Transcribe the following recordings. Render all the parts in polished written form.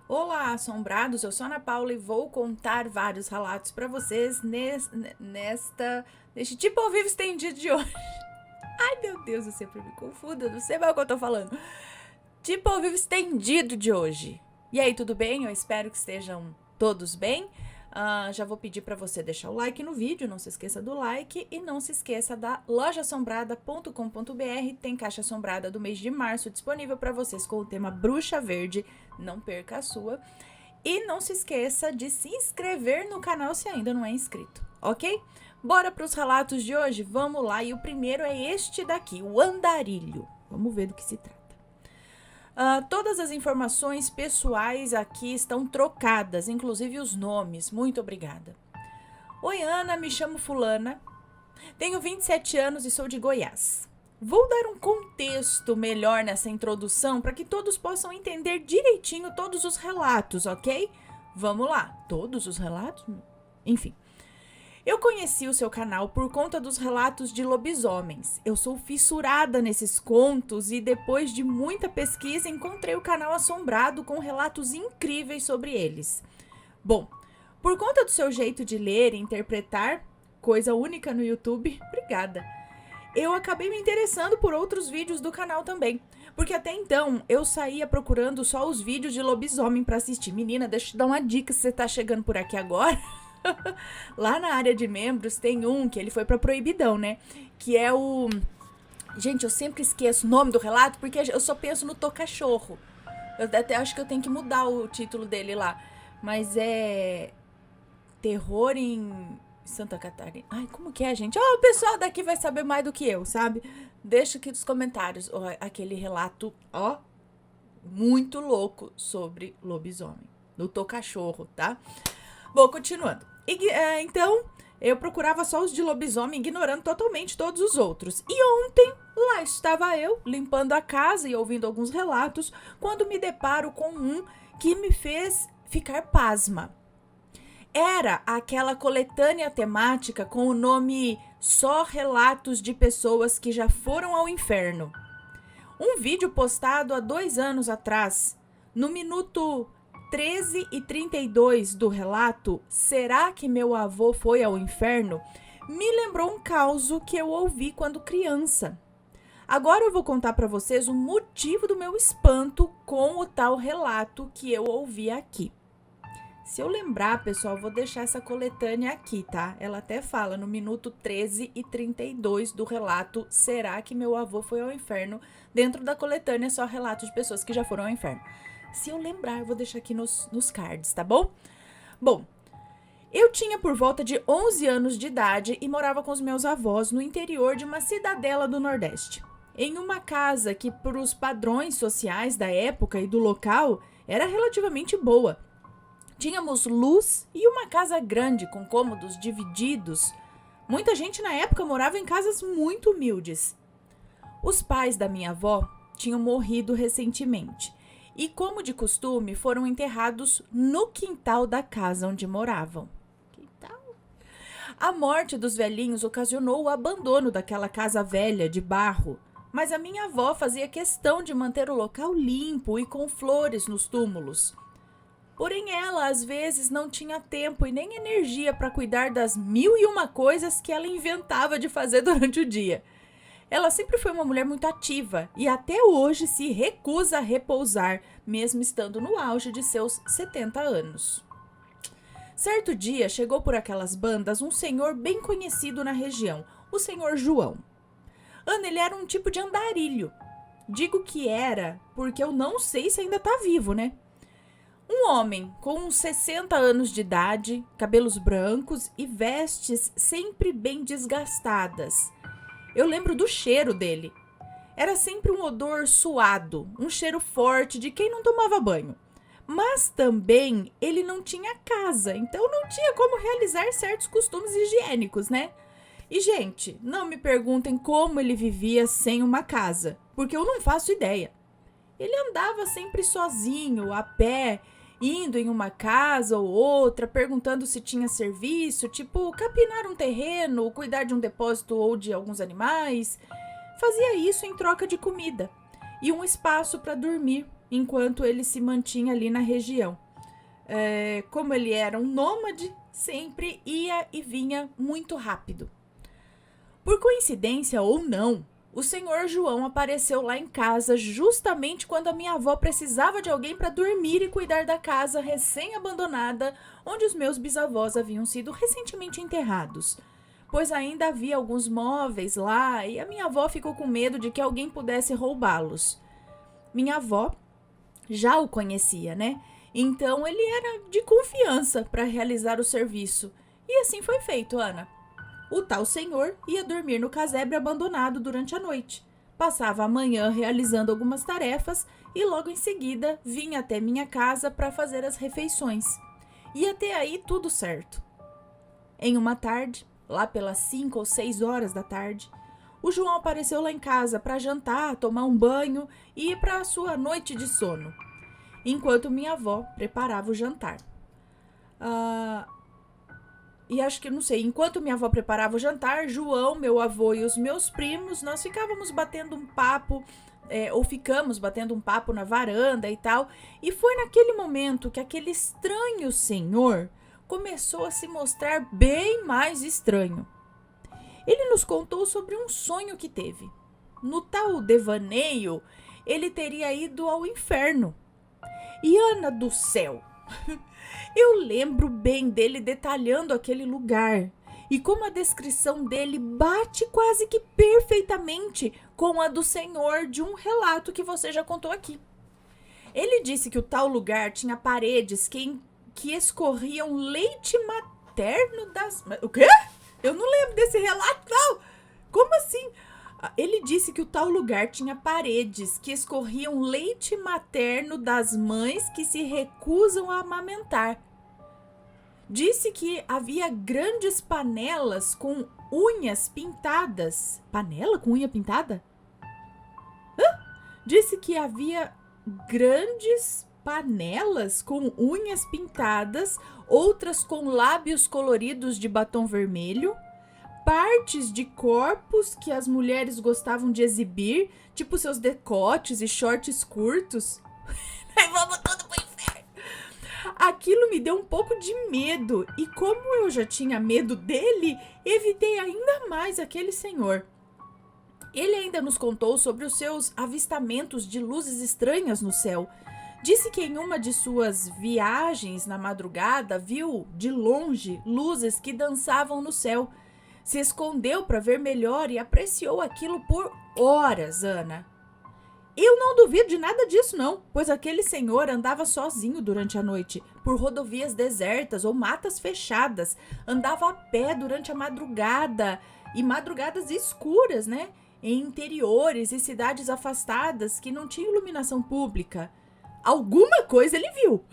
Olá, assombrados! Eu sou a Ana Paula e vou contar vários relatos para vocês neste tipo ao vivo estendido de hoje. Ai, meu Deus, eu sempre me confundo, eu não sei mais o que eu tô falando. Tipo ao vivo estendido de hoje. E aí, tudo bem? Eu espero que estejam todos bem. Já vou pedir para você deixar o like no vídeo, não se esqueça do like e não se esqueça da lojaassombrada.com.br. Tem caixa assombrada do mês de março disponível para vocês com o tema Bruxa Verde. Não perca a sua. E não se esqueça de se inscrever no canal se ainda não é inscrito, ok? Bora para os relatos de hoje? Vamos lá. E o primeiro é este daqui, o andarilho. Vamos ver do que se trata. Todas as informações pessoais aqui estão trocadas, inclusive os nomes. Muito obrigada. Oi, Ana, me chamo Fulana. Tenho 27 anos e sou de Goiás. Vou dar um contexto melhor nessa introdução para que todos possam entender direitinho todos os relatos, ok? Vamos lá. Todos os relatos? Enfim. Eu conheci o seu canal por conta dos relatos de lobisomens. Eu sou fissurada nesses contos e depois de muita pesquisa encontrei o canal assombrado com relatos incríveis sobre eles. Bom, por conta do seu jeito de ler e interpretar, coisa única no YouTube, obrigada. Eu acabei me interessando por outros vídeos do canal também, porque até então eu saía procurando só os vídeos de lobisomem para assistir. Menina, deixa eu te dar uma dica se você tá chegando por aqui agora. Lá na área de membros tem um que ele foi pra proibidão, né? Que é o... Gente, eu sempre esqueço o nome do relato porque eu só penso no Tocachorro. Eu até acho que eu tenho que mudar o título dele lá. Mas é... Terror em Santa Catarina. Ai, como que é, gente? O pessoal daqui vai saber mais do que eu, sabe? Deixa aqui nos comentários aquele relato, muito louco sobre lobisomem. Do Tocachorro, tá? Bom, continuando. Então, eu procurava só os de lobisomem, ignorando totalmente todos os outros. E ontem, lá estava eu, limpando a casa e ouvindo alguns relatos, quando me deparo com um que me fez ficar pasma. Era aquela coletânea temática com o nome Só Relatos de Pessoas que Já Foram ao Inferno. Um vídeo postado há 2 anos atrás, no minuto 13:32 do relato, Será que meu avô foi ao inferno? Me lembrou um causo que eu ouvi quando criança. Agora eu vou contar para vocês o motivo do meu espanto com o tal relato que eu ouvi aqui. Se eu lembrar, pessoal, vou deixar essa coletânea aqui, tá? Ela até fala no minuto 13:32 do relato Será que meu avô foi ao inferno? Dentro da coletânea só relatos de pessoas que já foram ao inferno. Se eu lembrar, eu vou deixar aqui nos cards, tá bom? Bom, eu tinha por volta de 11 anos de idade e morava com os meus avós no interior de uma cidadela do Nordeste. Em uma casa que, para os padrões sociais da época e do local, era relativamente boa. Tínhamos luz e uma casa grande com cômodos divididos. Muita gente na época morava em casas muito humildes. Os pais da minha avó tinham morrido recentemente e, como de costume, foram enterrados no quintal da casa onde moravam. Quintal? A morte dos velhinhos ocasionou o abandono daquela casa velha de barro, mas a minha avó fazia questão de manter o local limpo e com flores nos túmulos. Porém, ela, às vezes, não tinha tempo e nem energia para cuidar das 1001 coisas que ela inventava de fazer durante o dia. Ela sempre foi uma mulher muito ativa e até hoje se recusa a repousar, mesmo estando no auge de seus 70 anos. Certo dia, chegou por aquelas bandas um senhor bem conhecido na região, o senhor João. Ana, ele era um tipo de andarilho. Digo que era porque eu não sei se ainda tá vivo, né? Um homem com uns 60 anos de idade, cabelos brancos e vestes sempre bem desgastadas. Eu lembro do cheiro dele. Era sempre um odor suado, um cheiro forte de quem não tomava banho. Mas também ele não tinha casa, então não tinha como realizar certos costumes higiênicos, né? E, gente, não me perguntem como ele vivia sem uma casa, porque eu não faço ideia. Ele andava sempre sozinho, a pé, indo em uma casa ou outra, perguntando se tinha serviço, tipo capinar um terreno, cuidar de um depósito ou de alguns animais. Fazia isso em troca de comida e um espaço para dormir enquanto ele se mantinha ali na região. Como ele era um nômade, sempre ia e vinha muito rápido. Por coincidência ou não, o senhor João apareceu lá em casa justamente quando a minha avó precisava de alguém para dormir e cuidar da casa recém-abandonada, onde os meus bisavós haviam sido recentemente enterrados, pois ainda havia alguns móveis lá e a minha avó ficou com medo de que alguém pudesse roubá-los. Minha avó já o conhecia, né? Então ele era de confiança para realizar o serviço. E assim foi feito, Ana. O tal senhor ia dormir no casebre abandonado durante a noite. Passava a manhã realizando algumas tarefas e logo em seguida vinha até minha casa para fazer as refeições. E até aí tudo certo. Em uma tarde, lá pelas 5 ou 6 horas da tarde, o João apareceu lá em casa para jantar, tomar um banho e ir para a sua noite de sono, enquanto minha avó preparava o jantar. Enquanto minha avó preparava o jantar, João, meu avô e os meus primos, nós ficávamos batendo um papo, ficamos batendo um papo na varanda e tal. E foi naquele momento que aquele estranho senhor começou a se mostrar bem mais estranho. Ele nos contou sobre um sonho que teve. No tal devaneio, ele teria ido ao inferno. E Ana do céu! Eu lembro bem dele detalhando aquele lugar e como a descrição dele bate quase que perfeitamente com a do senhor de um relato que você já contou aqui. Ele disse que o tal lugar tinha paredes que escorriam leite materno das... O quê? Eu não lembro desse relato, não! Como assim? Ele disse que o tal lugar tinha paredes que escorriam leite materno das mães que se recusam a amamentar. Disse que havia grandes panelas com unhas pintadas. Panela com unha pintada? Disse que havia grandes panelas com unhas pintadas, outras com lábios coloridos de batom vermelho, partes de corpos que as mulheres gostavam de exibir, tipo seus decotes e shorts curtos. Vamos tudo pro inferno! Aquilo me deu um pouco de medo e como eu já tinha medo dele, evitei ainda mais aquele senhor. Ele ainda nos contou sobre os seus avistamentos de luzes estranhas no céu. Disse que em uma de suas viagens na madrugada viu, de longe, luzes que dançavam no céu. Se escondeu para ver melhor e apreciou aquilo por horas, Ana. Eu não duvido de nada disso, não, pois aquele senhor andava sozinho durante a noite, por rodovias desertas ou matas fechadas. Andava a pé durante a madrugada, e madrugadas escuras, né? Em interiores e cidades afastadas que não tinham iluminação pública. Alguma coisa ele viu.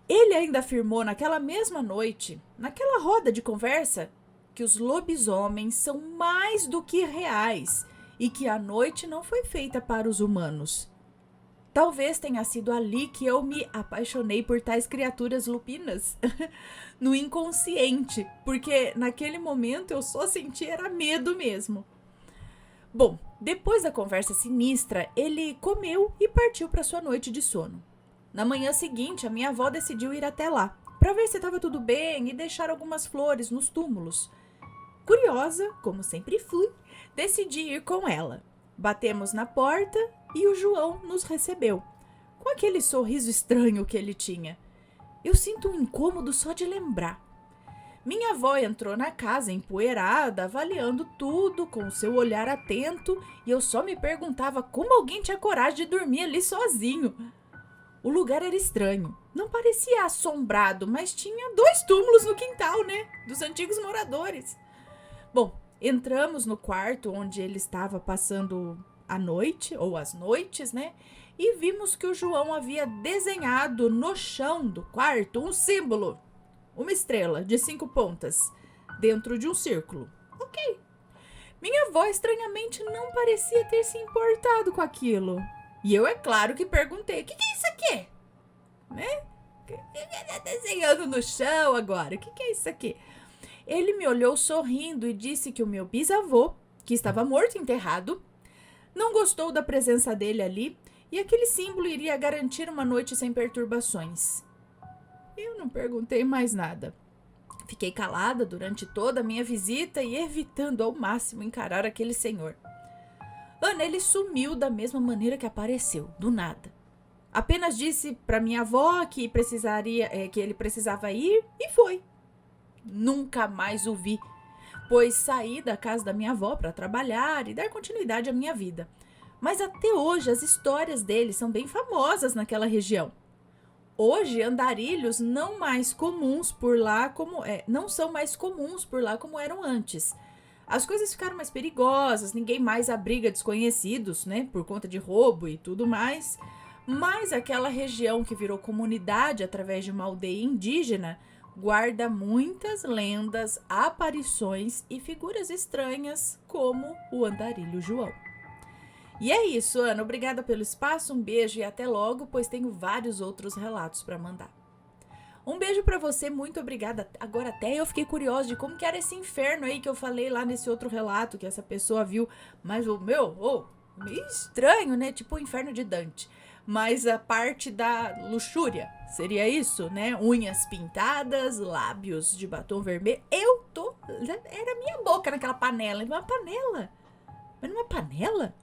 Ele ainda afirmou naquela mesma noite, naquela roda de conversa, que os lobisomens são mais do que reais e que a noite não foi feita para os humanos. Talvez tenha sido ali que eu me apaixonei por tais criaturas lupinas, no inconsciente, porque naquele momento eu só senti era medo mesmo. Bom, depois da conversa sinistra, ele comeu e partiu para sua noite de sono. Na manhã seguinte, a minha avó decidiu ir até lá, para ver se estava tudo bem e deixar algumas flores nos túmulos. Curiosa, como sempre fui, decidi ir com ela. Batemos na porta e o João nos recebeu, com aquele sorriso estranho que ele tinha. Eu sinto um incômodo só de lembrar. Minha avó entrou na casa empoeirada, avaliando tudo com seu olhar atento, e eu só me perguntava como alguém tinha coragem de dormir ali sozinho. O lugar era estranho. Não parecia assombrado, mas tinha 2 túmulos no quintal, né? Dos antigos moradores. Bom, entramos no quarto onde ele estava passando a noite, ou as noites, né? E vimos que o João havia desenhado no chão do quarto um símbolo. Uma estrela de 5 pontas, dentro de um círculo. Ok. Minha avó estranhamente não parecia ter se importado com aquilo. E eu, é claro, que perguntei, o que é isso aqui? Né? Desenhando no chão agora, o que é isso aqui? Ele me olhou sorrindo e disse que o meu bisavô, que estava morto e enterrado, não gostou da presença dele ali e aquele símbolo iria garantir uma noite sem perturbações. Eu não perguntei mais nada. Fiquei calada durante toda a minha visita e evitando ao máximo encarar aquele senhor. Ana, ele sumiu da mesma maneira que apareceu, do nada. Apenas disse para minha avó que que ele precisava ir e foi. Nunca mais o vi, pois saí da casa da minha avó para trabalhar e dar continuidade à minha vida. Mas até hoje as histórias dele são bem famosas naquela região. Hoje, andarilhos não são mais comuns por lá como eram antes. As coisas ficaram mais perigosas, ninguém mais abriga desconhecidos, né, por conta de roubo e tudo mais. Mas aquela região que virou comunidade através de uma aldeia indígena guarda muitas lendas, aparições e figuras estranhas como o andarilho João. E é isso, Ana. Obrigada pelo espaço, um beijo e até logo, pois tenho vários outros relatos para mandar. Um beijo para você, muito obrigada. Agora até eu fiquei curiosa de como que era esse inferno aí que eu falei lá nesse outro relato que essa pessoa viu. Mas meio estranho, né? Tipo o inferno de Dante. Mas a parte da luxúria, seria isso, né? Unhas pintadas, lábios de batom vermelho. Era minha boca naquela panela. Uma panela? Mas numa panela?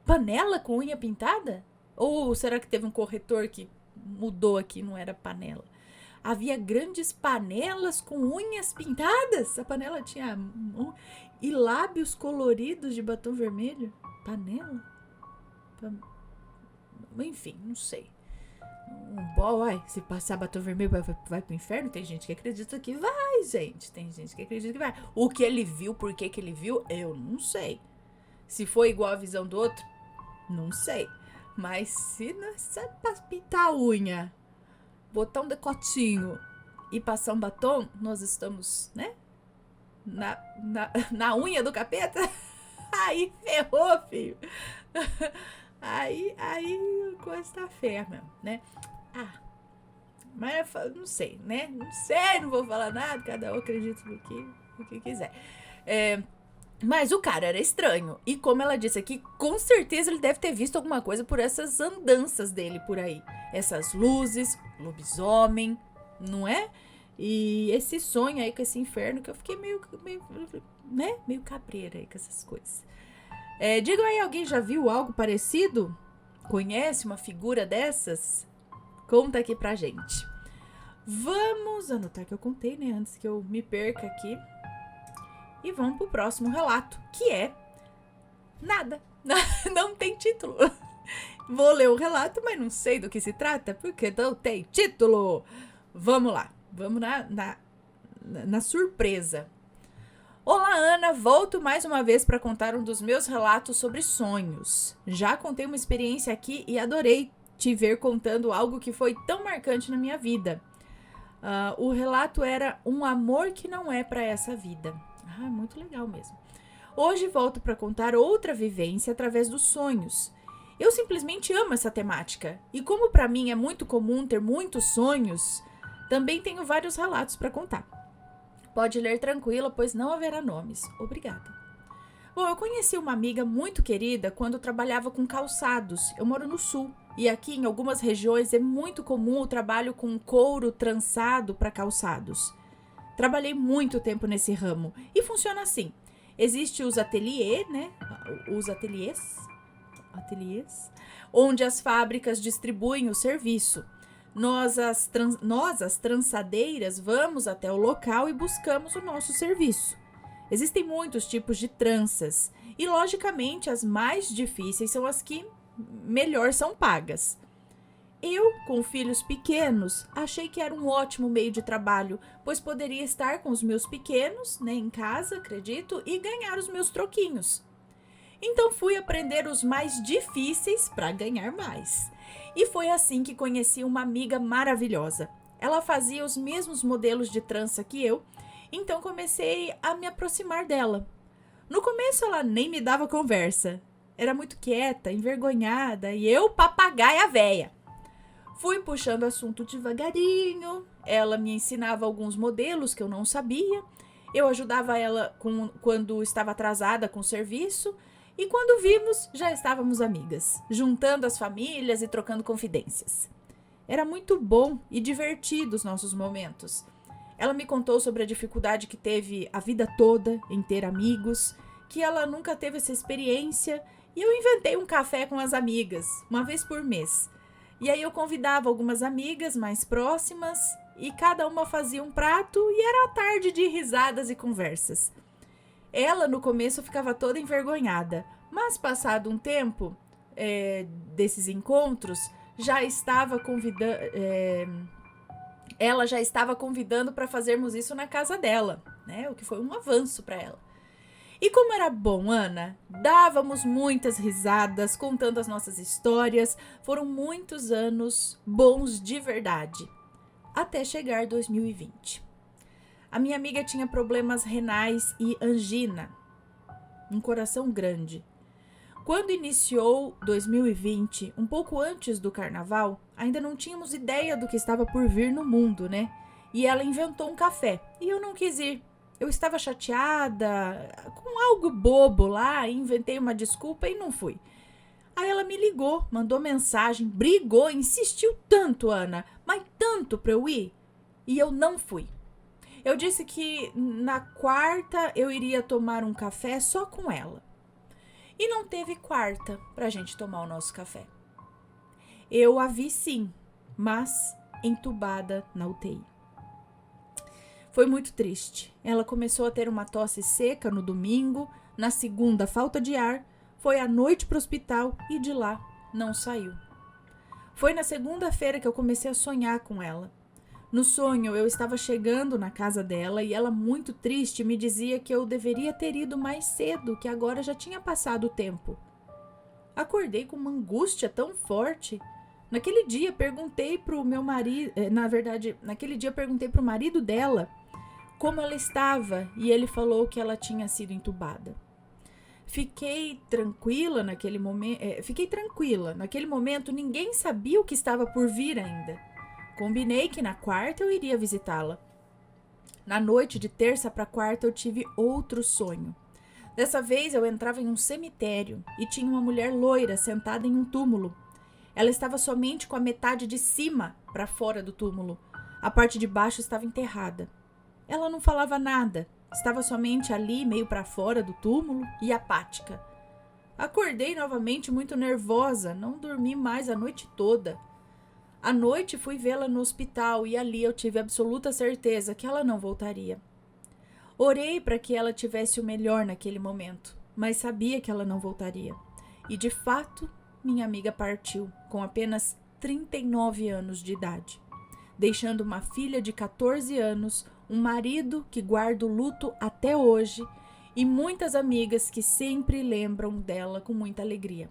Panela com unha pintada? Ou será que teve um corretor que mudou aqui, não era panela? Havia grandes panelas com unhas pintadas? A panela tinha... E lábios coloridos de batom vermelho? Panela? Enfim, não sei. Se passar batom vermelho vai pro inferno? Tem gente que acredita que vai, gente. Tem gente que acredita que vai. O que ele viu, por que ele viu, eu não sei. Se foi igual a visão do outro, não sei. Mas se não sabe pintar a unha, botar um decotinho e passar um batom, nós estamos, né? Na unha do capeta? Aí ferrou, filho. Aí a coisa tá feia mesmo, né? Mas não sei, né? Não sei, não vou falar nada, cada um acredita no que quiser. Mas o cara era estranho. E como ela disse aqui, com certeza ele deve ter visto alguma coisa por essas andanças dele por aí. Essas luzes, lobisomem, não é? E esse sonho aí com esse inferno que eu fiquei meio cabreira aí com essas coisas. Digam aí, alguém já viu algo parecido? Conhece uma figura dessas? Conta aqui pra gente. Vamos anotar que eu contei, né? Antes que eu me perca aqui. E vamos pro próximo relato, que é nada. Não tem título. Vou ler o relato, mas não sei do que se trata, porque não tem título. Vamos lá. Vamos na surpresa. Olá, Ana. Volto mais uma vez para contar um dos meus relatos sobre sonhos. Já contei uma experiência aqui e adorei te ver contando algo que foi tão marcante na minha vida. O relato era um amor que não é para essa vida. Muito legal mesmo. Hoje volto para contar outra vivência através dos sonhos. Eu simplesmente amo essa temática. E como para mim é muito comum ter muitos sonhos, também tenho vários relatos para contar. Pode ler tranquila, pois não haverá nomes. Obrigada. Bom, eu conheci uma amiga muito querida quando trabalhava com calçados. Eu moro no sul e aqui em algumas regiões é muito comum o trabalho com couro trançado para calçados. Trabalhei muito tempo nesse ramo e funciona assim. Existem os ateliês, né? Os ateliês, onde as fábricas distribuem o serviço. Nós, as trançadeiras, vamos até o local e buscamos o nosso serviço. Existem muitos tipos de tranças e, logicamente, as mais difíceis são as que melhor são pagas. Eu, com filhos pequenos, achei que era um ótimo meio de trabalho, pois poderia estar com os meus pequenos, né, em casa, acredito, e ganhar os meus troquinhos. Então fui aprender os mais difíceis para ganhar mais. E foi assim que conheci uma amiga maravilhosa. Ela fazia os mesmos modelos de trança que eu, então comecei a me aproximar dela. No começo ela nem me dava conversa. Era muito quieta, envergonhada e eu papagaia véia. Fui puxando o assunto devagarinho, ela me ensinava alguns modelos que eu não sabia, eu ajudava ela quando estava atrasada com o serviço E quando vimos, já estávamos amigas, juntando as famílias e trocando confidências. Era muito bom e divertido os nossos momentos. Ela me contou sobre a dificuldade que teve a vida toda em ter amigos, que ela nunca teve essa experiência, e eu inventei um café com as amigas, uma vez por mês. E aí eu convidava algumas amigas mais próximas e cada uma fazia um prato e era a tarde de risadas e conversas. Ela no começo ficava toda envergonhada, mas passado um tempo desses encontros, ela já estava convidando para fazermos isso na casa dela, né? O que foi um avanço para ela. E como era bom, Ana, dávamos muitas risadas, contando as nossas histórias. Foram muitos anos bons de verdade, até chegar 2020. A minha amiga tinha problemas renais e angina, um coração grande. Quando iniciou 2020, um pouco antes do carnaval, ainda não tínhamos ideia do que estava por vir no mundo, né? E ela inventou um café e eu não quis ir. Eu estava chateada, com algo bobo lá, inventei uma desculpa e não fui. Aí ela me ligou, mandou mensagem, brigou, insistiu tanto, Ana, mas tanto pra eu ir. E eu não fui. Eu disse que na quarta eu iria tomar um café só com ela. E não teve quarta pra gente tomar o nosso café. Eu a vi sim, mas entubada na UTI. Foi muito triste. Ela começou a ter uma tosse seca no domingo, na segunda falta de ar, foi à noite pro hospital e de lá não saiu. Foi na segunda-feira que eu comecei a sonhar com ela. No sonho eu estava chegando na casa dela e ela muito triste me dizia que eu deveria ter ido mais cedo, que agora já tinha passado o tempo. Acordei com uma angústia tão forte. Naquele dia perguntei pro meu marido, naquele dia perguntei pro marido dela como ela estava e ele falou que ela tinha sido entubada. Fiquei tranquila naquele momento, ninguém sabia o que estava por vir ainda. Combinei que na quarta eu iria visitá-la. Na noite de terça para quarta eu tive outro sonho. Dessa vez eu entrava em um cemitério e tinha uma mulher loira sentada em um túmulo. Ela estava somente com a metade de cima para fora do túmulo. A parte de baixo estava enterrada. Ela não falava nada, estava somente ali, meio para fora do túmulo e apática. Acordei novamente muito nervosa, não dormi mais a noite toda. À noite fui vê-la no hospital e ali eu tive absoluta certeza que ela não voltaria. Orei para que ela tivesse o melhor naquele momento, mas sabia que ela não voltaria. E de fato, minha amiga partiu com apenas 39 anos de idade, deixando uma filha de 14 anos, um marido que guarda o luto até hoje e muitas amigas que sempre lembram dela com muita alegria.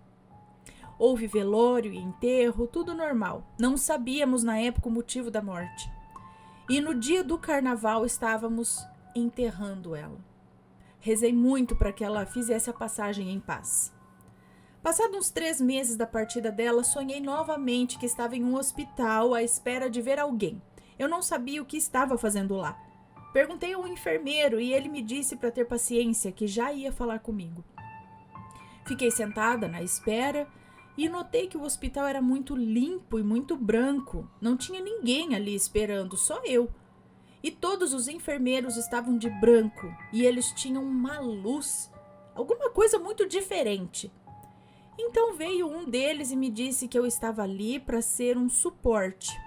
Houve velório e enterro, tudo normal. Não sabíamos na época o motivo da morte. E no dia do carnaval estávamos enterrando ela. Rezei muito para que ela fizesse a passagem em paz. Passados uns 3 meses da partida dela, sonhei novamente que estava em um hospital à espera de ver alguém. Eu não sabia o que estava fazendo lá. Perguntei ao enfermeiro e ele me disse para ter paciência, que já ia falar comigo. Fiquei sentada na espera e notei que o hospital era muito limpo e muito branco. Não tinha ninguém ali esperando, só eu. E todos os enfermeiros estavam de branco e eles tinham uma luz, alguma coisa muito diferente. Então veio um deles e me disse que eu estava ali para ser um suporte,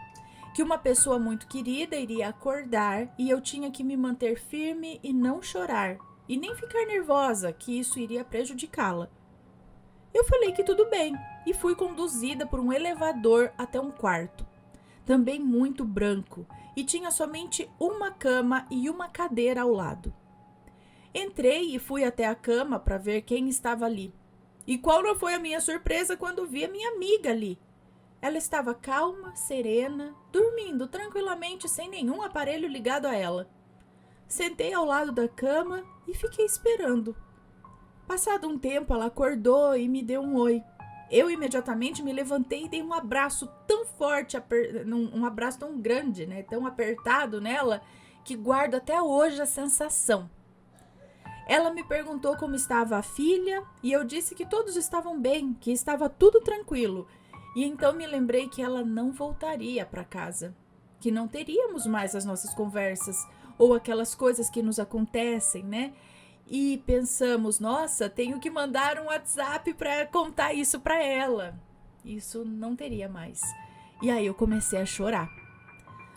que uma pessoa muito querida iria acordar e eu tinha que me manter firme e não chorar, e nem ficar nervosa, que isso iria prejudicá-la. Eu falei que tudo bem e fui conduzida por um elevador até um quarto, também muito branco, e tinha somente uma cama e uma cadeira ao lado. Entrei e fui até a cama para ver quem estava ali. E qual não foi a minha surpresa quando vi a minha amiga ali? Ela estava calma, serena, dormindo tranquilamente sem nenhum aparelho ligado a ela. Sentei ao lado da cama e fiquei esperando. Passado um tempo, ela acordou e me deu um oi. Eu imediatamente me levantei e dei um abraço tão forte, um abraço tão grande, né, tão apertado nela, que guardo até hoje a sensação. Ela me perguntou como estava a filha e eu disse que todos estavam bem, que estava tudo tranquilo. E então me lembrei que ela não voltaria para casa, que não teríamos mais as nossas conversas ou aquelas coisas que nos acontecem, né? E pensamos, nossa, tenho que mandar um WhatsApp para contar isso para ela. Isso não teria mais. E aí eu comecei a chorar.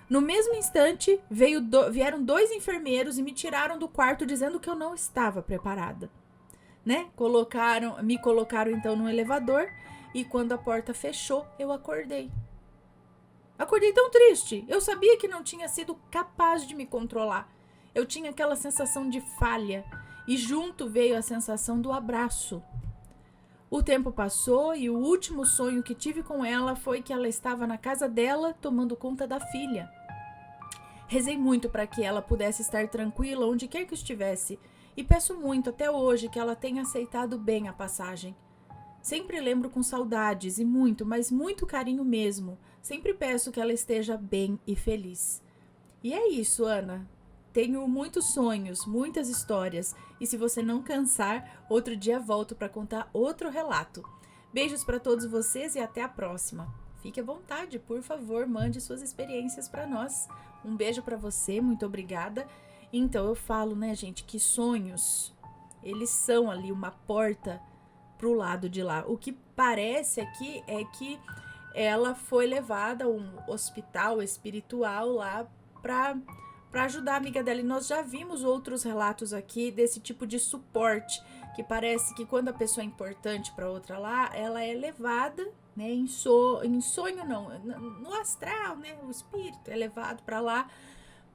No mesmo instante, vieram 2 enfermeiros e me tiraram do quarto dizendo que eu não estava preparada, né? Me colocaram então no elevador e quando a porta fechou, eu acordei. Acordei tão triste. Eu sabia que não tinha sido capaz de me controlar. Eu tinha aquela sensação de falha e junto veio a sensação do abraço. O tempo passou e o último sonho que tive com ela foi que ela estava na casa dela tomando conta da filha. Rezei muito para que ela pudesse estar tranquila onde quer que estivesse e peço muito até hoje que ela tenha aceitado bem a passagem. Sempre lembro com saudades e muito, mas muito carinho mesmo. Sempre peço que ela esteja bem e feliz. E é isso, Ana. Tenho muitos sonhos, muitas histórias. E se você não cansar, outro dia volto para contar outro relato. Beijos para todos vocês e até a próxima. Fique à vontade, por favor, mande suas experiências para nós. Um beijo para você, muito obrigada. Então, eu falo, né, gente, que sonhos, eles são ali uma porta pro lado de lá. O que parece aqui é que ela foi levada a um hospital espiritual lá para ajudar a amiga dela. E nós já vimos outros relatos aqui desse tipo de suporte, que parece que quando a pessoa é importante para outra lá, ela é levada, né, em sonho não, no astral, né, o espírito é levado para lá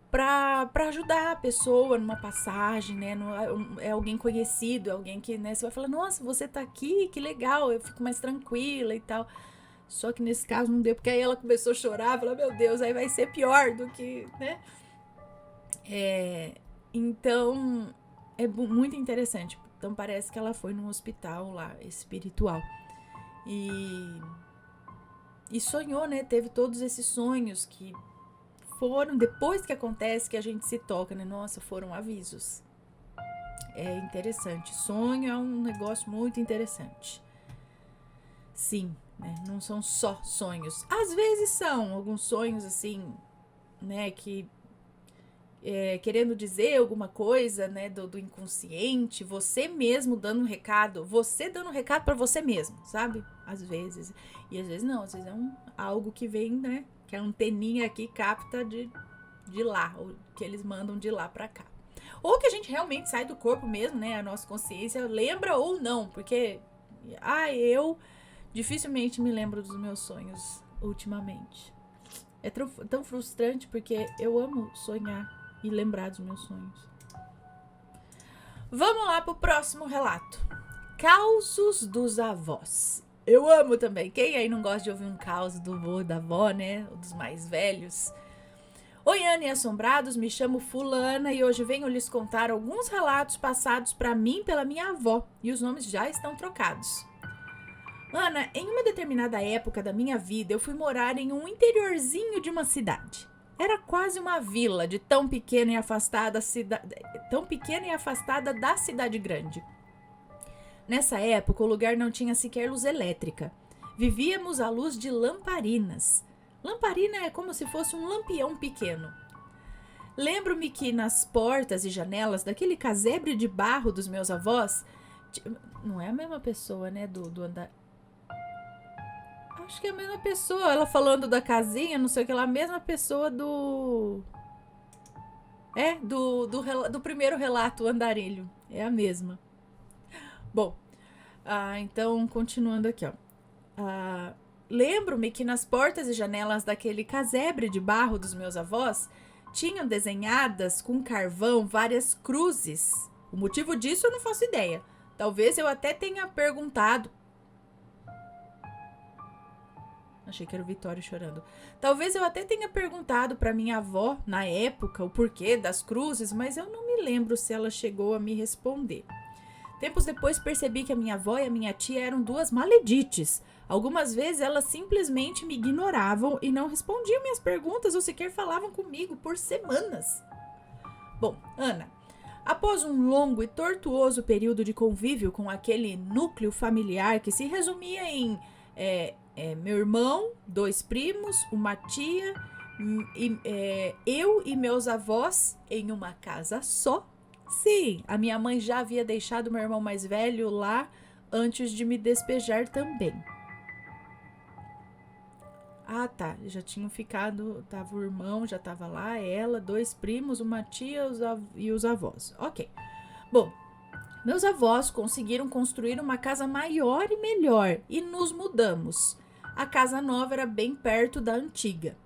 para ajudar a pessoa numa passagem, né? É alguém conhecido, é alguém que, né, você vai falar, nossa, você tá aqui, que legal, eu fico mais tranquila e tal. Só que nesse caso não deu, porque aí ela começou a chorar, falou, meu Deus, aí vai ser pior do que, né? Então, é muito interessante. Então, parece que ela foi num hospital lá, espiritual. E sonhou, né? Teve todos esses sonhos que foram, depois que acontece, que a gente se toca, né? Nossa, foram avisos. É interessante. Sonho é um negócio muito interessante. Sim, né? Não são só sonhos. Às vezes são alguns sonhos, assim, né? Que querendo dizer alguma coisa, né? Do inconsciente. Você mesmo dando um recado. Você dando um recado pra você mesmo, sabe? Às vezes. E às vezes não. Às vezes é algo que vem, né? Que a anteninha aqui capta de lá, ou que eles mandam de lá pra cá. Ou que a gente realmente sai do corpo mesmo, né? A nossa consciência lembra ou não, porque eu dificilmente me lembro dos meus sonhos ultimamente. É tão frustrante porque eu amo sonhar e lembrar dos meus sonhos. Vamos lá pro próximo relato. Causos dos avós. Eu amo também. Quem aí não gosta de ouvir um caos do vô, da avó, né? Dos mais velhos. Oi, Ana e assombrados. Me chamo Fulana e hoje venho lhes contar alguns relatos passados para mim pela minha avó. E os nomes já estão trocados. Ana, em uma determinada época da minha vida, eu fui morar em um interiorzinho de uma cidade. Era quase uma vila de tão pequena e afastada da cidade grande. Nessa época, o lugar não tinha sequer luz elétrica. Vivíamos à luz de lamparinas. Lamparina é como se fosse um lampião pequeno. Lembro-me que nas portas e janelas daquele casebre de barro dos meus avós... Não é a mesma pessoa, né, do andar... Acho que é a mesma pessoa. Ela falando da casinha, não sei o que lá, a mesma pessoa do primeiro relato, o andarilho. É a mesma. Bom, então, continuando aqui, ó. Lembro-me que nas portas e janelas daquele casebre de barro dos meus avós tinham desenhadas com carvão várias cruzes. O motivo disso eu não faço ideia. Talvez eu até tenha perguntado. Achei que era o Vitório chorando. Talvez eu até tenha perguntado para minha avó, na época, o porquê das cruzes, mas eu não me lembro se ela chegou a me responder. Tempos depois percebi que a minha avó e a minha tia eram duas maledites. Algumas vezes elas simplesmente me ignoravam e não respondiam minhas perguntas ou sequer falavam comigo por semanas. Bom, Ana, Após um longo e tortuoso período de convívio com aquele núcleo familiar que se resumia em meu irmão, 2 primos, uma tia, eu e meus avós em uma casa só. Sim, a minha mãe já havia deixado meu irmão mais velho lá antes de me despejar também. Ah, tá. Já tinham ficado. Tava o irmão, já tava lá, ela, 2 primos, uma tia e os avós. Ok. Bom, meus avós conseguiram construir uma casa maior e melhor e nos mudamos. A casa nova era bem perto da antiga.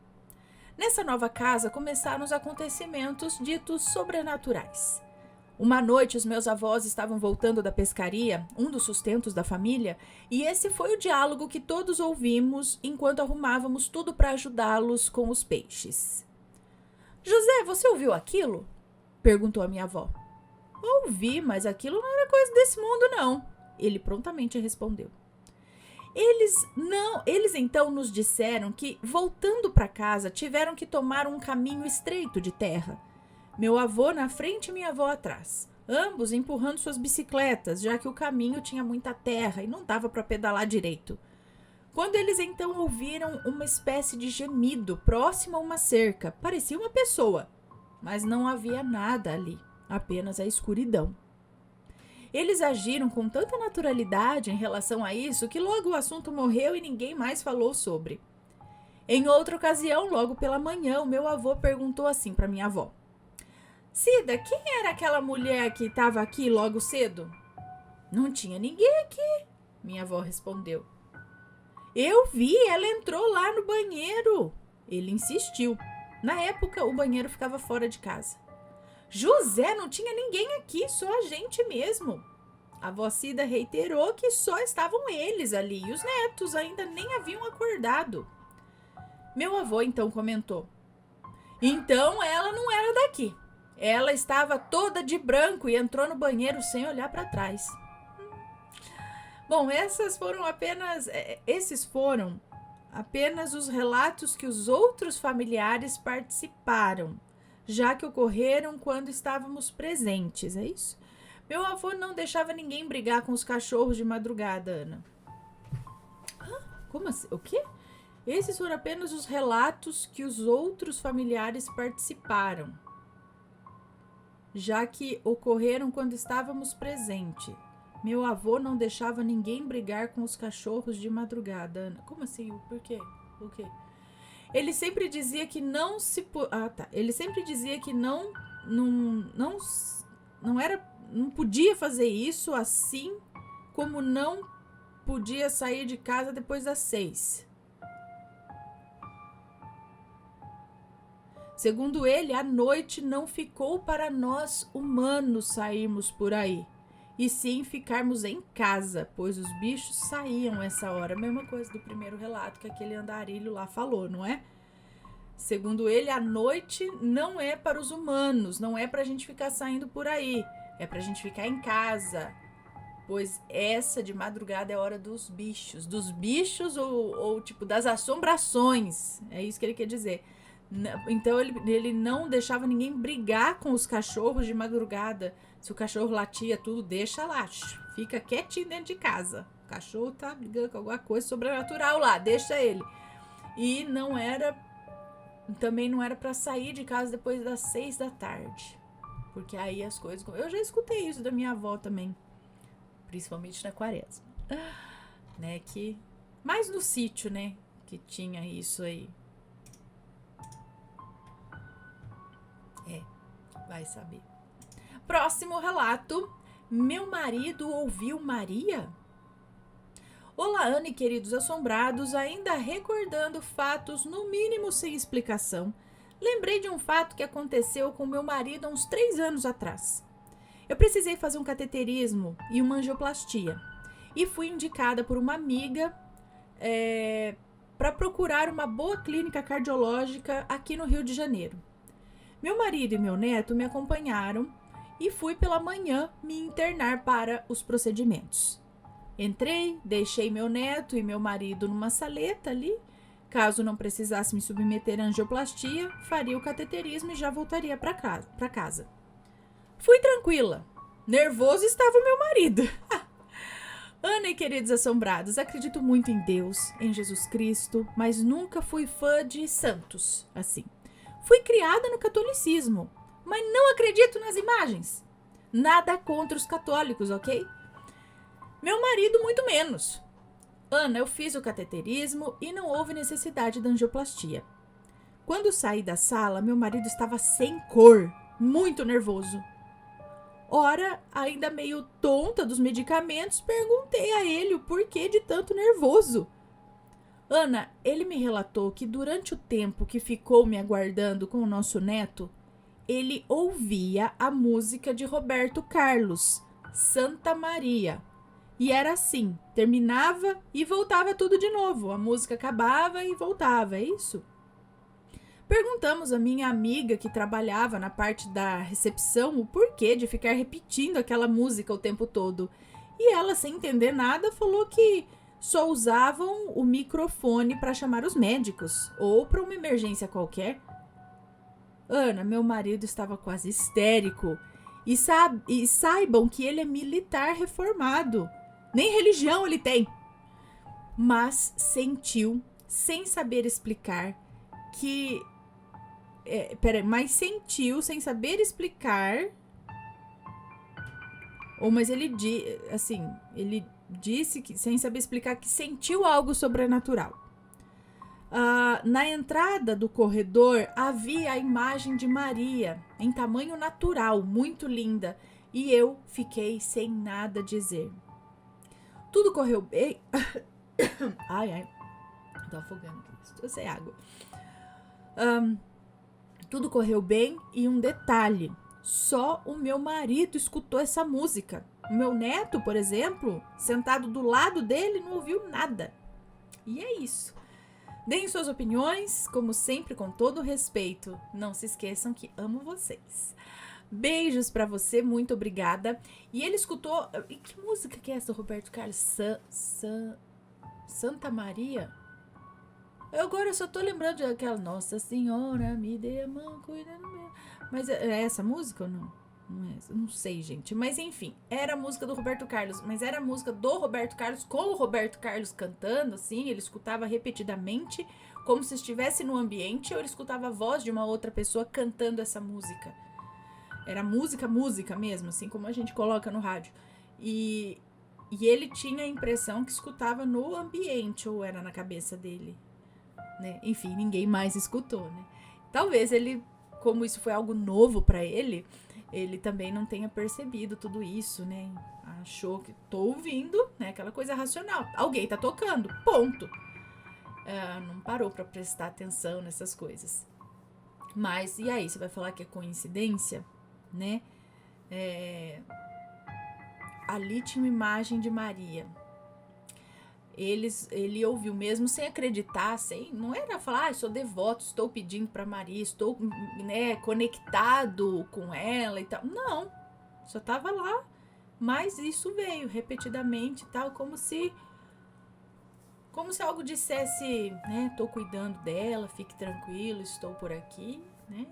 Nessa nova casa começaram os acontecimentos ditos sobrenaturais. Uma noite, os meus avós estavam voltando da pescaria, um dos sustentos da família, e esse foi o diálogo que todos ouvimos enquanto arrumávamos tudo para ajudá-los com os peixes. José, você ouviu aquilo? Perguntou a minha avó. Ouvi, mas aquilo não era coisa desse mundo, não. Ele prontamente respondeu. Eles então nos disseram que, voltando para casa, tiveram que tomar um caminho estreito de terra. Meu avô na frente e minha avó atrás, ambos empurrando suas bicicletas, já que o caminho tinha muita terra e não dava para pedalar direito. Quando eles então ouviram uma espécie de gemido próximo a uma cerca, parecia uma pessoa, mas não havia nada ali, apenas a escuridão. Eles agiram com tanta naturalidade em relação a isso que logo o assunto morreu e ninguém mais falou sobre. Em outra ocasião, logo pela manhã, o meu avô perguntou assim para minha avó. Cida, quem era aquela mulher que estava aqui logo cedo? Não tinha ninguém aqui, minha avó respondeu. Eu vi, ela entrou lá no banheiro. Ele insistiu. Na época, o banheiro ficava fora de casa. José, não tinha ninguém aqui, só a gente mesmo. A avó Cida reiterou que só estavam eles ali e os netos ainda nem haviam acordado. Meu avô então comentou. Então ela não era daqui. Ela estava toda de branco e entrou no banheiro sem olhar para trás. Bom, esses foram apenas os relatos que os outros familiares participaram, já que ocorreram quando estávamos presentes, é isso? Meu avô não deixava ninguém brigar com os cachorros de madrugada, Ana. Como assim? O quê? Esses foram apenas os relatos que os outros familiares participaram, já que ocorreram quando estávamos presentes. Meu avô não deixava ninguém brigar com os cachorros de madrugada, Ana. Como assim? Por quê? O quê? Ele sempre dizia que não se... Ele sempre dizia que não podia fazer isso, assim como não podia sair de casa depois das 6. Segundo ele, a noite não ficou para nós humanos sairmos por aí, e sim ficarmos em casa, pois os bichos saíam essa hora. Mesma coisa do primeiro relato que aquele andarilho lá falou, não é? Segundo ele, a noite não é para os humanos, não é para a gente ficar saindo por aí, é para a gente ficar em casa, pois essa de madrugada é a hora dos bichos ou tipo das assombrações, é isso que ele quer dizer. Então ele não deixava ninguém brigar com os cachorros de madrugada. Se o cachorro latia tudo, deixa lá, fica quietinho dentro de casa. O cachorro tá brigando com alguma coisa sobrenatural lá, deixa ele. E também não era para sair de casa depois das 6 da tarde, porque aí as coisas... Eu já escutei isso da minha avó também, principalmente na quaresma, né, que mais no sítio, né, que tinha isso aí. Vai saber. Próximo relato. Meu marido ouviu Maria? Olá, Ana e queridos assombrados, ainda recordando fatos no mínimo sem explicação, lembrei de um fato que aconteceu com meu marido há uns 3 anos atrás. Eu precisei fazer um cateterismo e uma angioplastia e fui indicada por uma amiga para procurar uma boa clínica cardiológica aqui no Rio de Janeiro. Meu marido e meu neto me acompanharam e fui pela manhã me internar para os procedimentos. Entrei, deixei meu neto e meu marido numa saleta ali. Caso não precisasse me submeter à angioplastia, faria o cateterismo e já voltaria para casa. Fui tranquila. Nervoso estava o meu marido. Ana e queridos assombrados, acredito muito em Deus, em Jesus Cristo, mas nunca fui fã de santos, assim. Fui criada no catolicismo, mas não acredito nas imagens. Nada contra os católicos, ok? Meu marido muito menos. Ana, eu fiz o cateterismo e não houve necessidade de angioplastia. Quando saí da sala, meu marido estava sem cor, muito nervoso. Ora, ainda meio tonta dos medicamentos, perguntei a ele o porquê de tanto nervoso. Ana, ele me relatou que durante o tempo que ficou me aguardando com o nosso neto, ele ouvia a música de Roberto Carlos, Santa Maria. E era assim, terminava e voltava tudo de novo. A música acabava e voltava, é isso? Perguntamos à minha amiga que trabalhava na parte da recepção o porquê de ficar repetindo aquela música o tempo todo. E ela, sem entender nada, falou que só usavam o microfone para chamar os médicos ou para uma emergência qualquer. Ana, meu marido estava quase histérico. E saibam que ele é militar reformado. Nem religião ele tem. Mas sentiu, sem saber explicar, que... sentiu, sem saber explicar... Mas ele disse que, sem saber explicar, que sentiu algo sobrenatural. Na entrada do corredor havia a imagem de Maria, em tamanho natural, muito linda, e eu fiquei sem nada dizer. Tudo correu bem. Ai, tô afogando aqui, estou sem água. Tudo correu bem e um detalhe, só o meu marido escutou essa música. O meu neto, por exemplo, sentado do lado dele, não ouviu nada. E é isso. Deem suas opiniões, como sempre, com todo respeito. Não se esqueçam que amo vocês. Beijos pra você, muito obrigada. E ele escutou... E que música que é essa, Roberto Carlos? Santa Maria? Eu agora só tô lembrando daquela... Nossa Senhora, me dê a mão, cuida do meu... Mas é essa música ou não? Não sei, gente. Mas enfim, era a música do Roberto Carlos. Mas era a música do Roberto Carlos com o Roberto Carlos cantando, assim. Ele escutava repetidamente, como se estivesse no ambiente, ou ele escutava a voz de uma outra pessoa cantando essa música. Era música mesmo, assim como a gente coloca no rádio. E ele tinha a impressão que escutava no ambiente, ou era na cabeça dele, né? Enfim, ninguém mais escutou, né? Talvez ele, como isso foi algo novo pra ele também não tenha percebido tudo isso, né? Achou que tô ouvindo, né? Aquela coisa racional. Alguém tá tocando, ponto. Não parou pra prestar atenção nessas coisas. Mas, e aí? Você vai falar que é coincidência, né? Ali tinha uma imagem de Maria. Ele ouviu mesmo sem acreditar, não era falar, sou devoto, estou pedindo para Maria, estou, né, conectado com ela e tal. Não, só tava lá, mas isso veio repetidamente e tal, como se algo dissesse, né, tô cuidando dela, fique tranquilo, estou por aqui, né?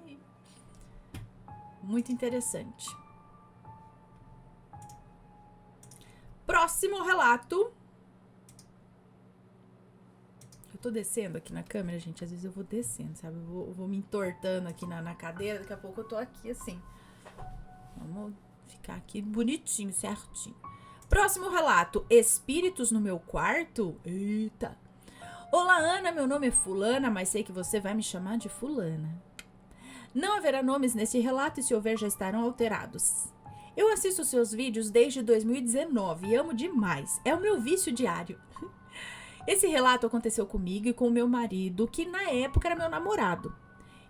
Muito interessante. Próximo relato. Eu tô descendo aqui na câmera, gente. Às vezes eu vou descendo, sabe? Eu vou me entortando aqui na cadeira. Daqui a pouco eu tô aqui assim. Vamos ficar aqui bonitinho, certinho. Próximo relato. Espíritos no meu quarto? Eita. Olá, Ana. Meu nome é Fulana, mas sei que você vai me chamar de Fulana. Não haverá nomes nesse relato e se houver já estarão alterados. Eu assisto seus vídeos desde 2019 e amo demais. É o meu vício diário. Esse relato aconteceu comigo e com o meu marido, que na época era meu namorado.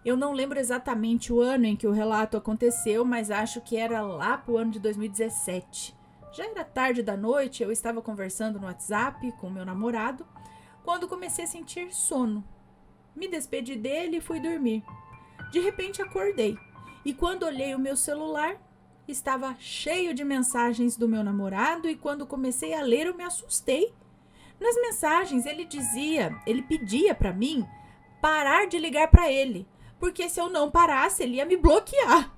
Eu não lembro exatamente o ano em que o relato aconteceu, mas acho que era lá pro ano de 2017. Já era tarde da noite, eu estava conversando no WhatsApp com o meu namorado, quando comecei a sentir sono. Me despedi dele e fui dormir. De repente acordei, e quando olhei o meu celular, estava cheio de mensagens do meu namorado, e quando comecei a ler eu me assustei. Nas mensagens ele pedia para mim parar de ligar para ele, porque se eu não parasse ele ia me bloquear.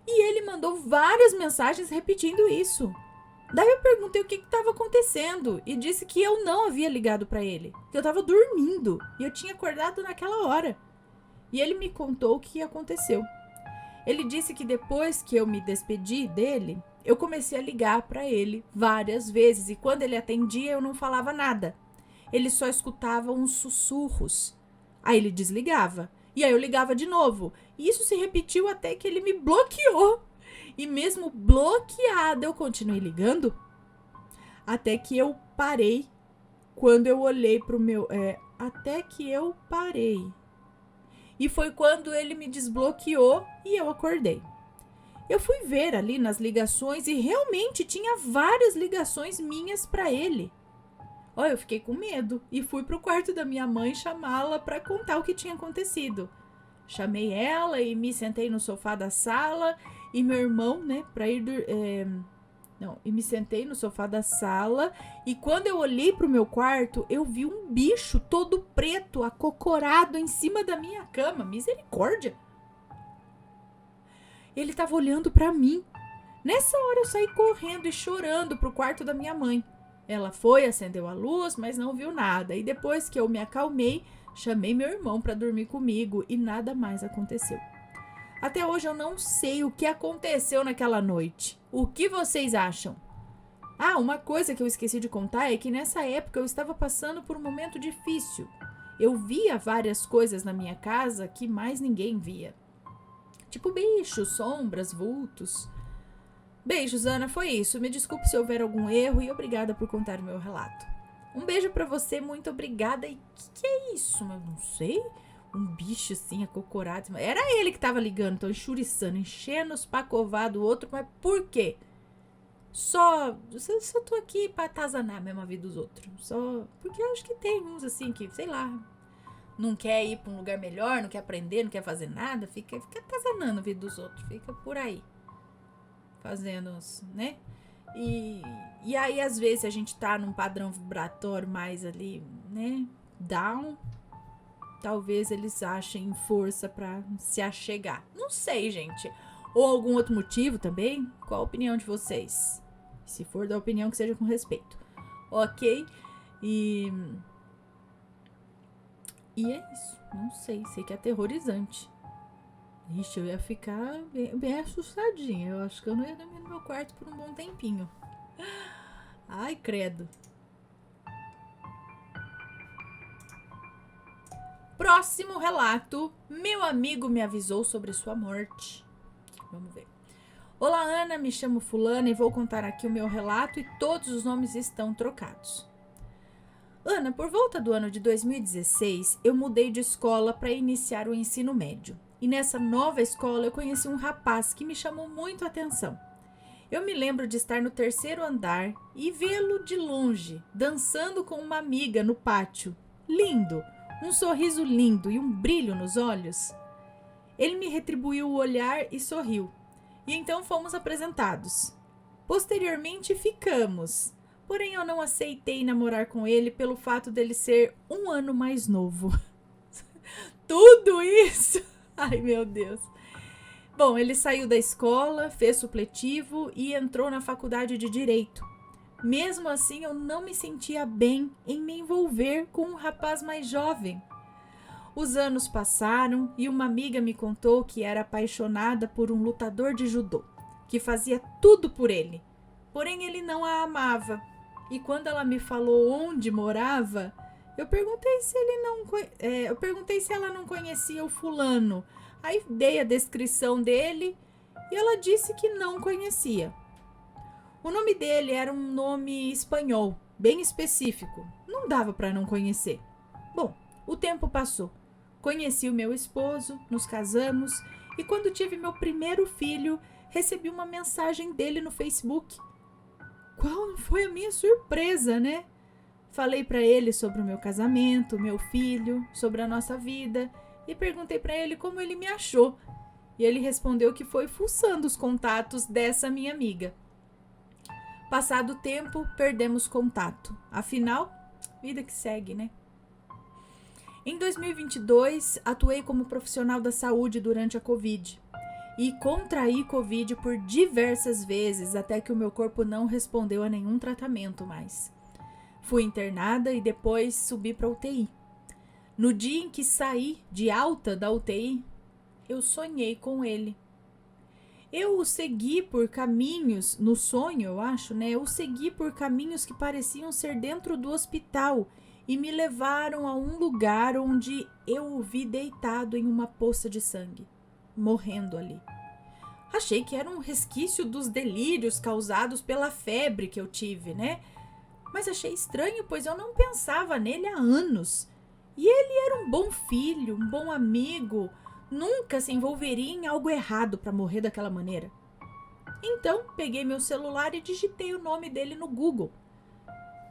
E ele mandou várias mensagens repetindo isso. Daí eu perguntei o que estava acontecendo e disse que eu não havia ligado para ele, que eu estava dormindo e eu tinha acordado naquela hora. E ele me contou o que aconteceu. Ele disse que depois que eu me despedi dele, eu comecei a ligar para ele várias vezes e quando ele atendia eu não falava nada. Ele só escutava uns sussurros. Aí ele desligava. E aí eu ligava de novo. E isso se repetiu até que ele me bloqueou. E mesmo bloqueada, eu continuei ligando. Até que eu parei. Quando eu olhei pro meu... até que eu parei. E foi quando ele me desbloqueou e eu acordei. Eu fui ver ali nas ligações e realmente tinha várias ligações minhas para ele. Eu fiquei com medo e fui pro quarto da minha mãe chamá-la para contar o que tinha acontecido. Chamei ela e me sentei no sofá da sala e meu irmão, né, e me sentei no sofá da sala e quando eu olhei pro meu quarto, eu vi um bicho todo preto, acocorado em cima da minha cama. Misericórdia! Ele tava olhando para mim. Nessa hora eu saí correndo e chorando pro quarto da minha mãe. Ela foi, acendeu a luz, mas não viu nada. E depois que eu me acalmei, chamei meu irmão para dormir comigo e nada mais aconteceu. Até hoje eu não sei o que aconteceu naquela noite. O que vocês acham? Uma coisa que eu esqueci de contar é que nessa época eu estava passando por um momento difícil. Eu via várias coisas na minha casa que mais ninguém via. Tipo bichos, sombras, vultos. Beijos, Ana, foi isso. Me desculpe se houver algum erro e obrigada por contar o meu relato. Um beijo pra você, muito obrigada. E que é isso? Eu não sei. Um bicho assim, acocorado. Era ele que tava ligando, então enxuriçando, enchendo os pacová do outro. Mas por quê? Só tô aqui pra atazanar mesmo a vida dos outros. Só porque eu acho que tem uns assim que, sei lá, não quer ir pra um lugar melhor, não quer aprender, não quer fazer nada. Fica atazanando a vida dos outros. Fica por aí. Fazendo, né? E aí, às vezes, a gente tá num padrão vibratório mais ali, né? Down. Talvez eles achem força pra se achegar. Não sei, gente. Ou algum outro motivo também? Qual a opinião de vocês? Se for da opinião, que seja com respeito. Ok? E é isso. Não sei. Sei que é aterrorizante. Ixi, eu ia ficar bem assustadinha. Eu acho que eu não ia dormir no meu quarto por um bom tempinho. Ai, credo. Próximo relato. Meu amigo me avisou sobre sua morte. Vamos ver. Olá, Ana. Me chamo Fulana e vou contar aqui o meu relato e todos os nomes estão trocados. Ana, por volta do ano de 2016, eu mudei de escola para iniciar o ensino médio. E nessa nova escola eu conheci um rapaz que me chamou muito a atenção. Eu me lembro de estar no terceiro andar e vê-lo de longe, dançando com uma amiga no pátio. Lindo, um sorriso lindo e um brilho nos olhos. Ele me retribuiu o olhar e sorriu. E então fomos apresentados. Posteriormente ficamos. Porém, eu não aceitei namorar com ele pelo fato dele ser um ano mais novo. Tudo isso! Ai, meu Deus. Bom, ele saiu da escola, fez supletivo e entrou na faculdade de Direito. Mesmo assim, eu não me sentia bem em me envolver com um rapaz mais jovem. Os anos passaram e uma amiga me contou que era apaixonada por um lutador de judô, que fazia tudo por ele. Porém, ele não a amava. E quando ela me falou onde morava, eu perguntei se ela não conhecia o fulano. Aí dei a descrição dele e ela disse que não conhecia. O nome dele era um nome espanhol, bem específico. Não dava para não conhecer. Bom, o tempo passou. Conheci o meu esposo, nos casamos e quando tive meu primeiro filho, recebi uma mensagem dele no Facebook. Qual foi a minha surpresa, né? Falei para ele sobre o meu casamento, meu filho, sobre a nossa vida e perguntei para ele como ele me achou. E ele respondeu que foi fuçando os contatos dessa minha amiga. Passado o tempo, perdemos contato. Afinal, vida que segue, né? Em 2022, atuei como profissional da saúde durante a Covid. e contraí Covid por diversas vezes até que o meu corpo não respondeu a nenhum tratamento mais. Fui internada e depois subi para UTI. No dia em que saí de alta da UTI, eu sonhei com ele. Eu o segui por caminhos, no sonho eu acho, né? Eu o segui por caminhos que pareciam ser dentro do hospital e me levaram a um lugar onde eu o vi deitado em uma poça de sangue, morrendo ali. Achei que era um resquício dos delírios causados pela febre que eu tive, né? Mas achei estranho, pois eu não pensava nele há anos. E ele era um bom filho, um bom amigo, nunca se envolveria em algo errado para morrer daquela maneira. Então, peguei meu celular e digitei o nome dele no Google.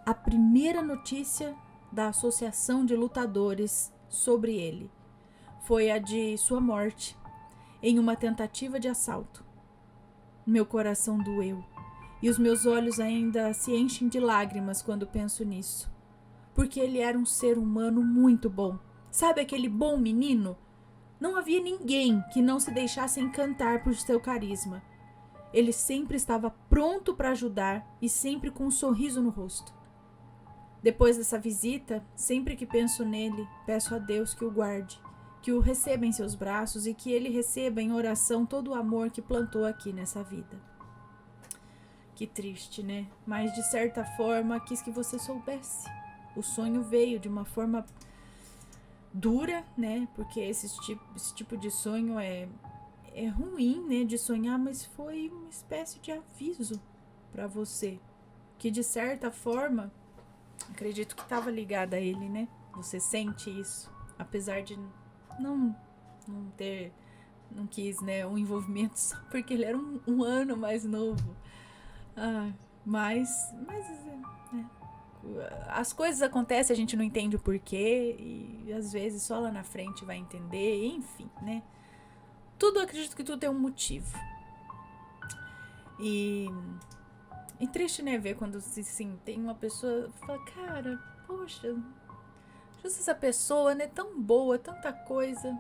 A primeira notícia da Associação de Lutadores sobre ele foi a de sua morte em uma tentativa de assalto. Meu coração doeu e os meus olhos ainda se enchem de lágrimas quando penso nisso, porque ele era um ser humano muito bom. Sabe aquele bom menino? Não havia ninguém que não se deixasse encantar por seu carisma. Ele sempre estava pronto para ajudar e sempre com um sorriso no rosto. Depois dessa visita, sempre que penso nele, peço a Deus que o guarde, que o receba em seus braços e que ele receba em oração todo o amor que plantou aqui nessa vida. Que triste, né? Mas de certa forma quis que você soubesse. O sonho veio de uma forma dura, né? Porque esse tipo de sonho é ruim, né? De sonhar, mas foi uma espécie de aviso para você, que de certa forma, acredito que estava ligada a ele, né? Você sente isso, apesar de não quis, né? Um envolvimento só porque ele era um ano mais novo. Mas as coisas acontecem, a gente não entende o porquê e às vezes só lá na frente vai entender, enfim, né? Acredito que tudo tem um motivo. E triste, né, ver quando assim, tem uma pessoa que fala, cara, poxa, justo essa pessoa, né, tão boa, tanta coisa.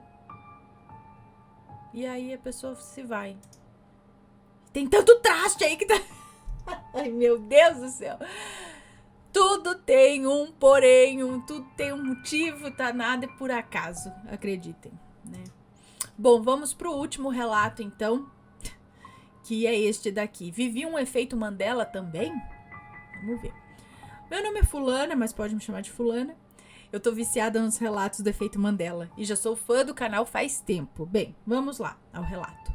E aí a pessoa se vai. Tem tanto traste aí que tá... Ai, meu Deus do céu. Tudo tem um porém, tudo tem um motivo, tá? Nada é por acaso, acreditem, né? Bom, vamos pro último relato, então, que é este daqui. Vivi um efeito Mandela também? Vamos ver. Meu nome é Fulana, mas pode me chamar de Fulana. Eu tô viciada nos relatos do efeito Mandela e já sou fã do canal faz tempo. Bem, vamos lá ao relato.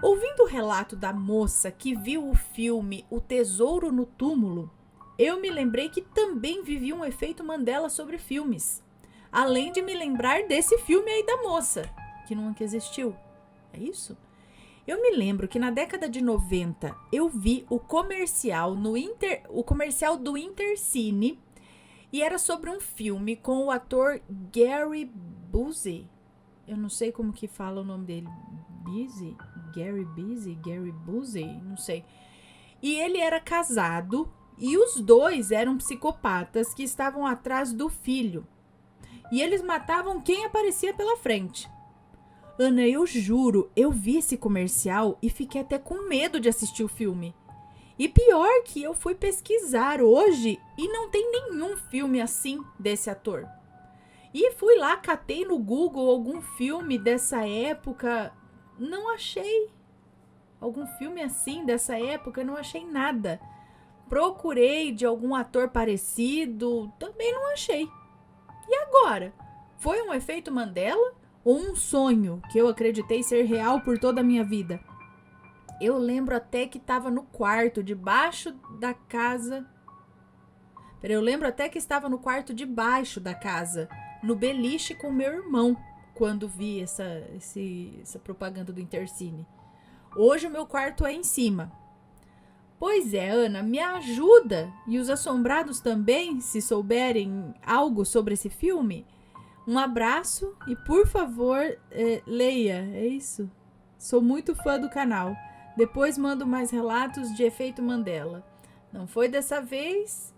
Ouvindo o relato da moça que viu o filme O Tesouro no Túmulo, eu me lembrei que também vivi um efeito Mandela sobre filmes. Além de me lembrar desse filme aí da moça, que nunca existiu. É isso? Eu me lembro que na década de 90 eu vi o comercial do Intercine e era sobre um filme com o ator Gary Busey. Eu não sei como que fala o nome dele. Gary Busey, não sei. E ele era casado e os dois eram psicopatas que estavam atrás do filho. E eles matavam quem aparecia pela frente. Ana, eu juro, eu vi esse comercial e fiquei até com medo de assistir o filme. E pior que eu fui pesquisar hoje e não tem nenhum filme assim desse ator. E fui lá, catei no Google algum filme dessa época, não achei. Algum filme assim dessa época, não achei nada. Procurei de algum ator parecido, também não achei. E agora? Foi um efeito Mandela ou um sonho que eu acreditei ser real por toda a minha vida? Eu lembro até que estava no quarto debaixo da casa. Eu lembro até que estava no quarto debaixo da casa, no beliche com meu irmão, quando vi essa propaganda do Intercine. Hoje o meu quarto é em cima. Pois é, Ana, me ajuda e os assombrados também, se souberem algo sobre esse filme. Um abraço e, por favor, leia, é isso? Sou muito fã do canal. Depois mando mais relatos de efeito Mandela. Não foi dessa vez.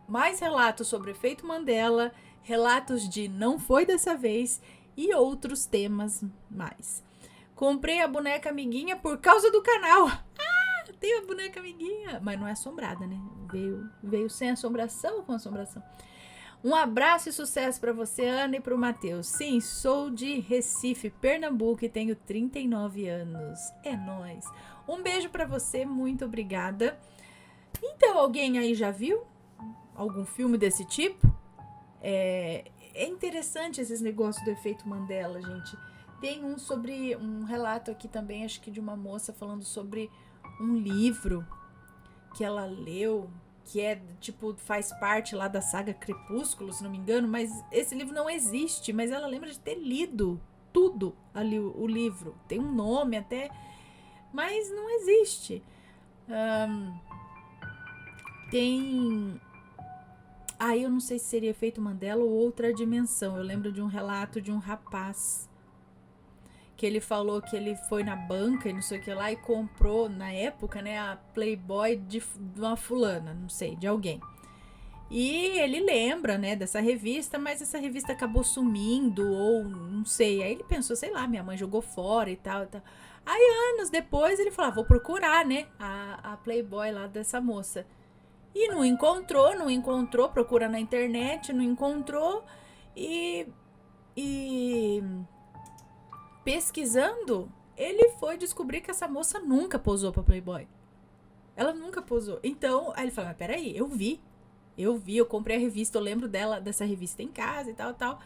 Mais relatos sobre efeito Mandela, relatos de não foi dessa vez e outros temas mais. Comprei a boneca amiguinha por causa do canal. Tem a boneca amiguinha. Mas não é assombrada, né? Veio sem assombração ou com assombração? Um abraço e sucesso para você, Ana, e para o Matheus. Sim, sou de Recife, Pernambuco e tenho 39 anos. É nóis. Um beijo para você, muito obrigada. Então, alguém aí já viu algum filme desse tipo? É interessante esses negócios do efeito Mandela, gente. Tem sobre um relato aqui também, acho que de uma moça falando sobre um livro que ela leu, que tipo, faz parte lá da saga Crepúsculo, se não me engano, mas esse livro não existe, mas ela lembra de ter lido tudo ali, o livro. Tem um nome até, mas não existe. Tem... Aí eu não sei se seria efeito Mandela ou outra dimensão. Eu lembro de um relato de um rapaz que ele falou que ele foi na banca e não sei o que lá e comprou, na época, né, a Playboy de uma fulana, não sei, de alguém. E ele lembra, né, dessa revista, mas essa revista acabou sumindo ou não sei. Aí ele pensou, sei lá, minha mãe jogou fora e tal, e tal. Aí anos depois ele falou, vou procurar, né, a Playboy lá dessa moça. E não encontrou, procura na internet, não encontrou e pesquisando, ele foi descobrir que essa moça nunca posou pra Playboy. Ela nunca posou. Então, aí ele falou, mas peraí, eu vi, eu comprei a revista, eu lembro dessa revista em casa e tal, tal.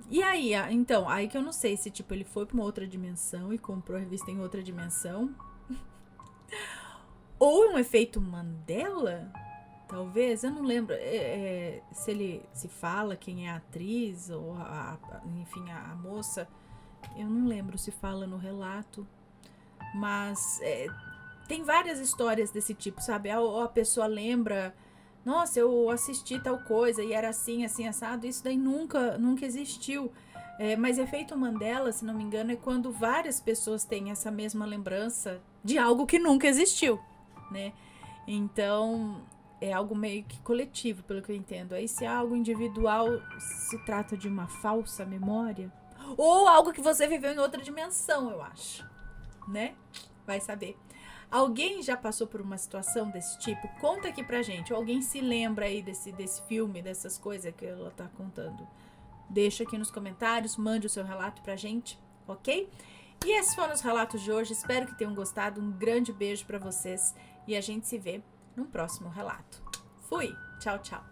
E aí, então, aí que eu não sei se, tipo, ele foi pra uma outra dimensão e comprou a revista em outra dimensão. Ou um efeito Mandela, talvez, eu não lembro se ele se fala quem é a atriz ou enfim, a moça. Eu não lembro se fala no relato, mas tem várias histórias desse tipo, sabe? A pessoa lembra, nossa, eu assisti tal coisa e era assim, assim, assado. Isso daí nunca existiu. Mas efeito Mandela, se não me engano, é quando várias pessoas têm essa mesma lembrança de algo que nunca existiu, né? Então, é algo meio que coletivo, pelo que eu entendo. Aí, se é algo individual, se trata de uma falsa memória. Ou algo que você viveu em outra dimensão, eu acho. Né? Vai saber. Alguém já passou por uma situação desse tipo? Conta aqui pra gente. Ou alguém se lembra aí desse filme, dessas coisas que ela tá contando? Deixa aqui nos comentários, mande o seu relato pra gente, ok? E esses foram os relatos de hoje. Espero que tenham gostado. Um grande beijo pra vocês. E a gente se vê no próximo relato. Fui! Tchau, tchau!